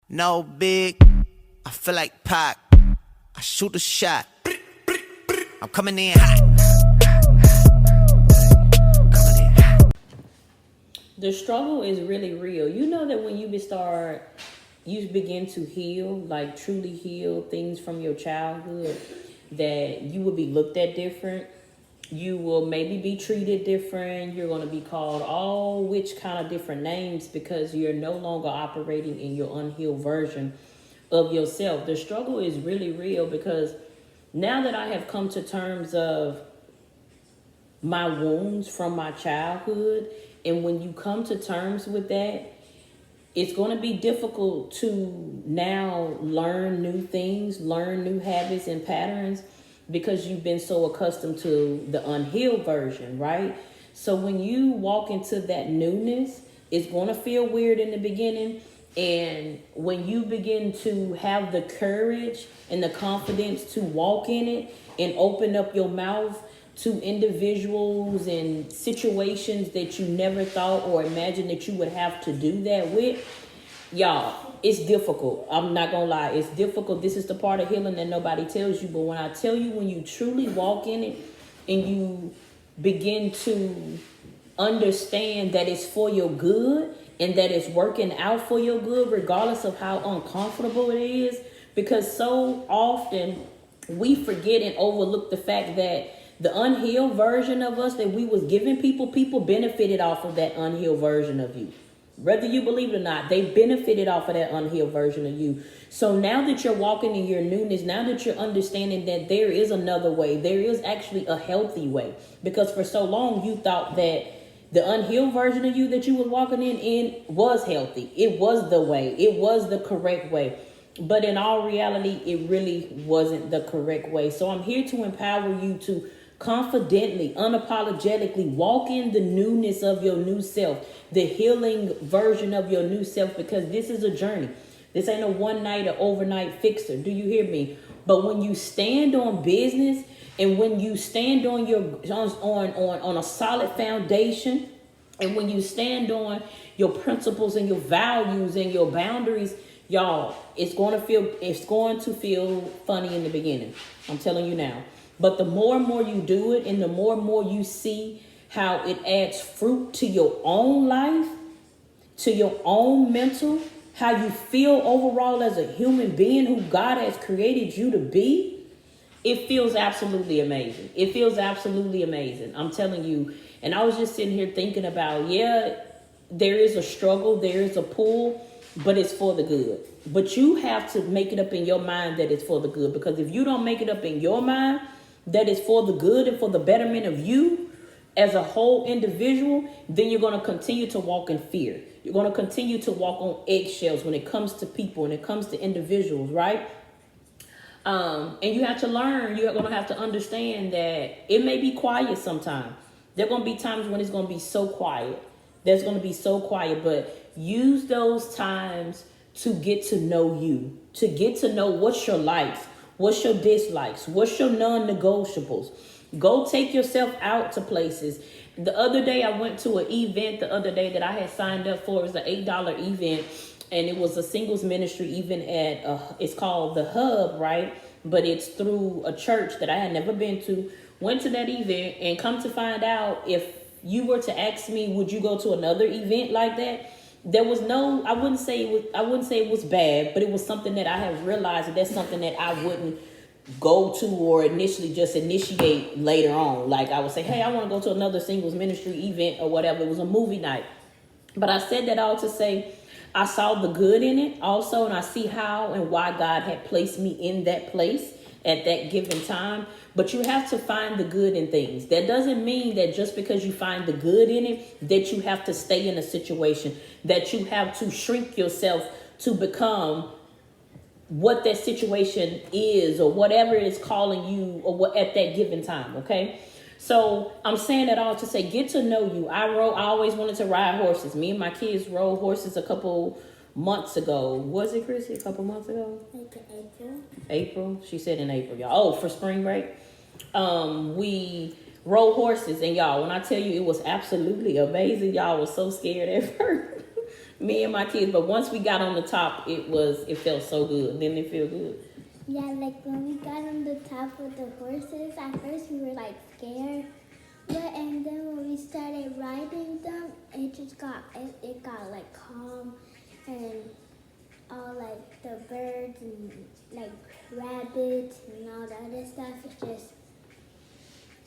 No big, I feel like Pac. I shoot a shot. I'm coming in hot. Coming in hot. The struggle is really real. You know that when you begin to heal, like truly heal things from your childhood, that you will be looked at different. You will maybe be treated different. You're going to be called all which kind of different names because you're no longer operating in your unhealed version of yourself. The struggle is really real because now that I have come to terms of my wounds from my childhood, and when you come to terms with that, it's going to be difficult to now learn new things, learn new habits and patterns because you've been so accustomed to the unhealed version, right? So when you walk into that newness, it's going to feel weird in the beginning. And when you begin to have the courage and the confidence to walk in it and open up your mouth to individuals and situations that you never thought or imagined that you would have to do that with, y'all, it's difficult. I'm not gonna lie, it's difficult. This is the part of healing that nobody tells you. But when I tell you, when you truly walk in it and you begin to understand that it's for your good and that it's working out for your good, regardless of how uncomfortable it is, because so often we forget and overlook the fact that the unhealed version of us that we was giving people benefited off of that unhealed version of you. Whether you believe it or not, they benefited off of that unhealed version of you. So now that you're walking in your newness, now that you're understanding that there is another way, there is actually a healthy way. Because for so long you thought that the unhealed version of you that you was walking in was healthy. It was the way. It was the correct way. But in all reality, it really wasn't the correct way. So I'm here to empower you to confidently, unapologetically walk in the newness of your new self, the healing version of your new self, because this is a journey. This ain't a one night or overnight fixer. Do you hear me? But when you stand on business and when you stand on your on a solid foundation, and when you stand on your principles and your values and your boundaries, y'all, it's going to feel funny in the beginning. I'm telling you now. But the more and more you do it and the more and more you see how it adds fruit to your own life, to your own mental, how you feel overall as a human being who God has created you to be, it feels absolutely amazing. It feels absolutely amazing. I'm telling you. And I was just sitting here thinking about, yeah, there is a struggle, there is a pull, but it's for the good. But you have to make it up in your mind that it's for the good. Because if you don't make it up in your mind that it's for the good and for the betterment of you as a whole individual, then you're going to continue to walk in fear. You're going to continue to walk on eggshells when it comes to people, when it comes to individuals, right? And you have to learn, you're going to have to understand that it may be quiet sometimes. There are going to be times when it's going to be so quiet. There's going to be so quiet, but use those times to get to know you, to get to know what's your likes, what's your dislikes, what's your non-negotiables. Go take yourself out to places. The other day I went to an event that I had signed up for. It was an $8 event, and it was a singles ministry event at, it's called The Hub, right? But it's through a church that I had never been to. Went to that event, and come to find out, if you were to ask me, would you go to another event like that? There was no, I wouldn't say it was bad, but it was something that I have realized that's something that I wouldn't go to or initially just initiate later on. Like I would say, hey, I want to go to another singles ministry event or whatever. It was a movie night. But I said that all to say, I saw the good in it also, and I see how and why God had placed me in that place at that given time. But you have to find the good in things. That doesn't mean that just because you find the good in it, that you have to stay in a situation, that you have to shrink yourself to become what that situation is or whatever it is calling you or what at that given time. Okay. So I'm saying that all to say, get to know you. I always wanted to ride horses. Me and my kids rode horses a couple months ago. Was it, Chrissy? A couple months ago? April. She said in April, y'all. Oh, for spring break. We rode horses, and y'all, when I tell you it was absolutely amazing, y'all was so scared at first. Me and my kids. But once we got on the top, it felt so good. Didn't it feel good? Yeah, like when we got on the top of the horses, at first we were like scared. And then when we started riding them, it got like calm, and all like the birds and like rabbits and all the other stuff.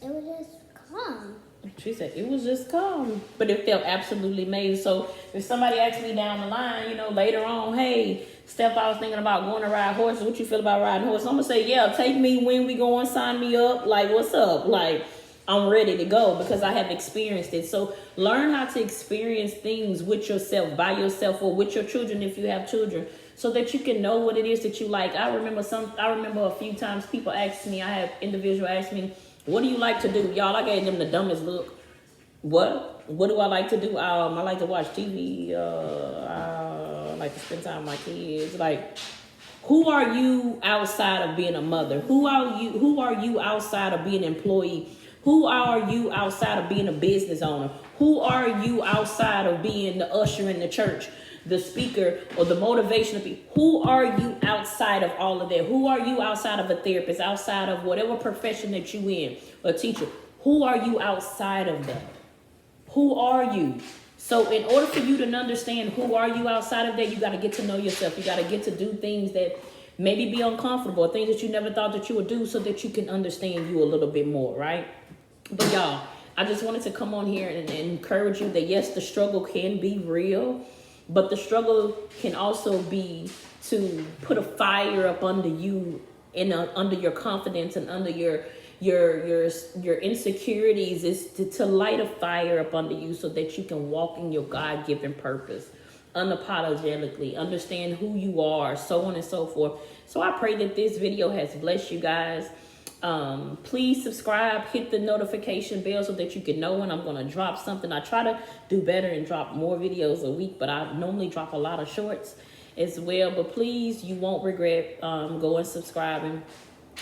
It was just calm. She said it was just calm, but it felt absolutely amazing. So if somebody asks me down the line, later on, hey, Steph, I was thinking about going to ride horses. What you feel about riding horses? I'm gonna say, yeah, take me when we going, sign me up. Like, what's up? Like, I'm ready to go because I have experienced it. So learn how to experience things with yourself, by yourself, or with your children if you have children, so that you can know what it is that you like. I remember a few times people asked me, I have individuals ask me, what do you like to do? Y'all, I gave them the dumbest look. What do I like to do? I like to watch TV. I like to spend time with my kids. Like, who are you outside of being a mother? Who are you outside of being an employee? Who are you outside of being a business owner? Who are you outside of being the usher in the church, the speaker, or the motivational people? Who are you outside of all of that? Who are you outside of a therapist, outside of whatever profession that you in, a teacher? Who are you outside of that? Who are you? So in order for you to understand who are you outside of that, you got to get to know yourself. You got to get to do things that maybe be uncomfortable, things that you never thought that you would do, so that you can understand you a little bit more, right? But y'all, I just wanted to come on here and encourage you that yes, the struggle can be real, but the struggle can also be to put a fire up under you, under your confidence and under your insecurities, is to light a fire up under you so that you can walk in your God-given purpose unapologetically, understand who you are, so on and so forth. So I pray that this video has blessed you guys. Please subscribe, hit the notification bell so that you can know when I'm going to drop something. I try to do better and drop more videos a week, but I normally drop a lot of shorts as well. But please, you won't regret going subscribing.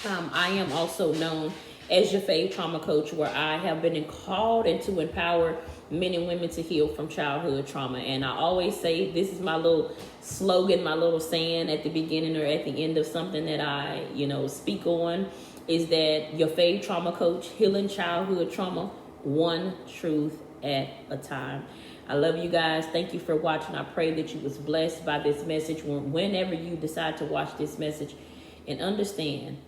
I am also known as your Faith Trauma Coach, where I have been called and to empower men and women to heal from childhood trauma. And I always say, this is my little slogan, my little saying at the beginning or at the end of something that I, speak on, is that your Faith Trauma Coach, healing childhood trauma, one truth at a time. I love you guys. Thank you for watching. I pray that you was blessed by this message whenever you decide to watch this message, and understand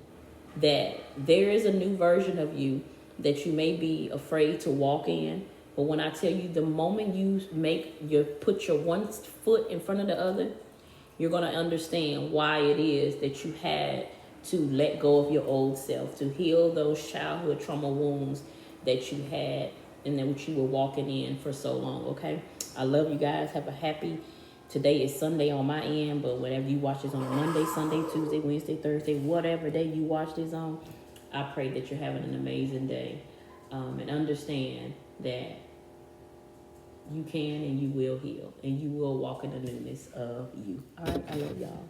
that there is a new version of you that you may be afraid to walk in. But when I tell you, the moment you put your one foot in front of the other, you're going to understand why it is that you had to let go of your old self, to heal those childhood trauma wounds that you had and that which you were walking in for so long, okay? I love you guys. Have a happy, today is Sunday on my end, but whenever you watch this on Monday, Sunday, Tuesday, Wednesday, Thursday, whatever day you watch this on, I pray that you're having an amazing day. And understand that you can and you will heal and you will walk in the newness of you. All right, I love y'all.